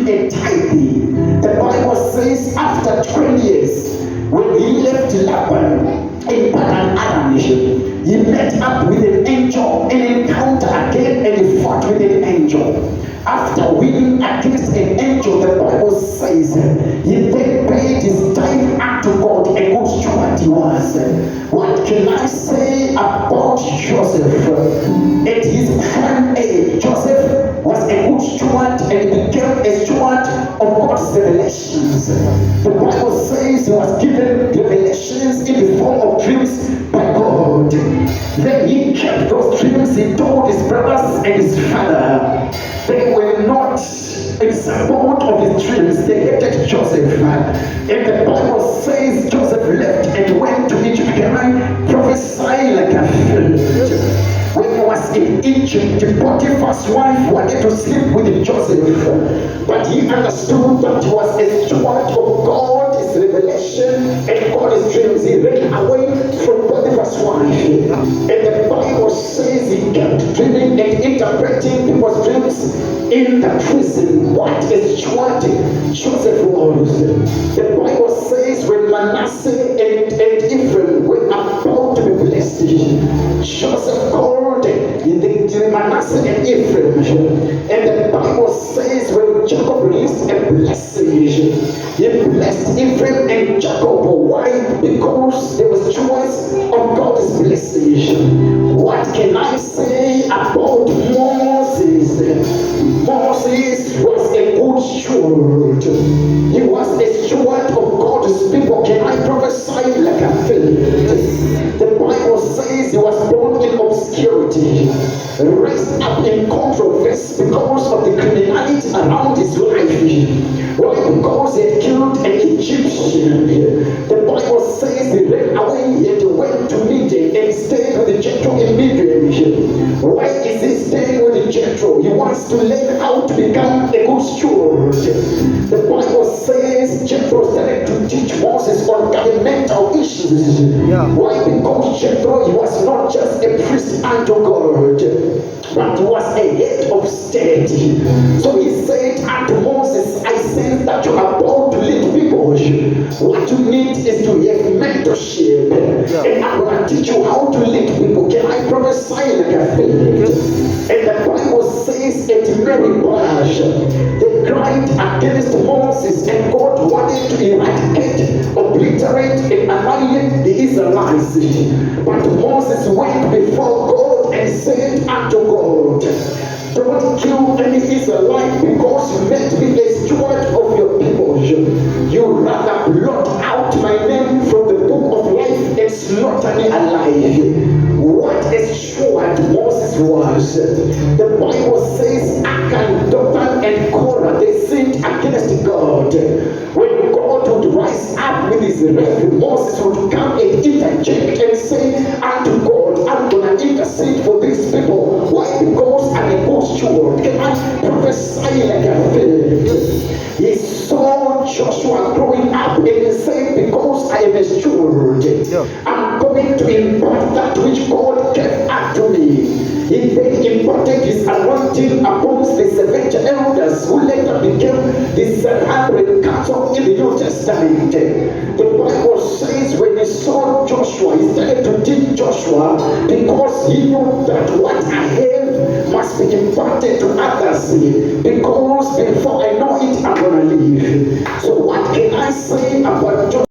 give a tithe. The Bible says after 20 years, when he left Laban in Padan Aram, he met up with an angel, an encounter again, and he fought with an angel. After winning against an angel, the Bible says he then paid his tithe unto God, a good steward he was. What can I say about Joseph? At his prime age, Joseph was a good steward and became a steward of God's revelations. The Bible says he was given revelations in the form of dreams by God. Then he kept those dreams, he told his brothers and his father. They were not in support of his dreams. They hated Joseph. And the Bible says Joseph left and went to Egypt. Can I prophesy like a field? When he was in Egypt, Potiphar's wife wanted to sleep with Joseph. But he understood that he was a steward of God, his revelation, and God's dreams. He ran away from Potiphar's wife. And the Bible says he kept dreaming and interpreting people's dreams in the prison. What is steward Joseph was? The Bible says when Manasseh and Ephraim were about to be blessed, Joseph called the Manasseh and Ephraim. And the Bible says when Jacob released a blessing, he blessed Ephraim and Jacob. Why? Because there was choice of God's blessing. What can I say about Moses? Moses was a good steward. He was a steward of God's people. Can I prophesy like a field? The Bible says he was born in obscurity, raised up in controversy because of the criminality around his life. Why? Because he had killed an Egyptian. The Bible says he ran away and went to Midian and stayed with Jethro in Midian. Why is he staying with Jethro? He wants to learn how to become a good steward. The Bible says Jethro started to teach Moses on governmental issues. Why? Because Jethro, he was not just a priest unto God, but he was a head of state. So he said unto Moses, I sense that you are about to lead people. What you need is to have mentorship. And I'm going to teach you how to lead people. Can I prophesy like a field? And the Bible says at Meribah, they cried against Moses, and God wanted to eradicate, obliterate, and annihilate the Israelites. But Moses went before God and said unto God, don't kill any Israelite because you made me a steward of your people. You rather blot out my name from the book of life and slaughter me alive. What a steward Moses was. The Bible says Achan, Dathan, and Korah, they sinned against God. When God would rise up with his wrath, Moses would come and interject and say unto God, I'm going to intercede for these people. Why? Because I'm a good steward. Can I prophesy like a field? He saw Joshua growing up and he said, because I am a steward, I'm going to impart that which God gave unto me. He then imparted his anointing upon the 70 elders who later became the 700 council in the New Testament. The Bible says when he saw Joshua, he started to teach Joshua because he knew that what I have must be imparted to others, because before I know it, I'm going to leave. So what can I say about Joshua?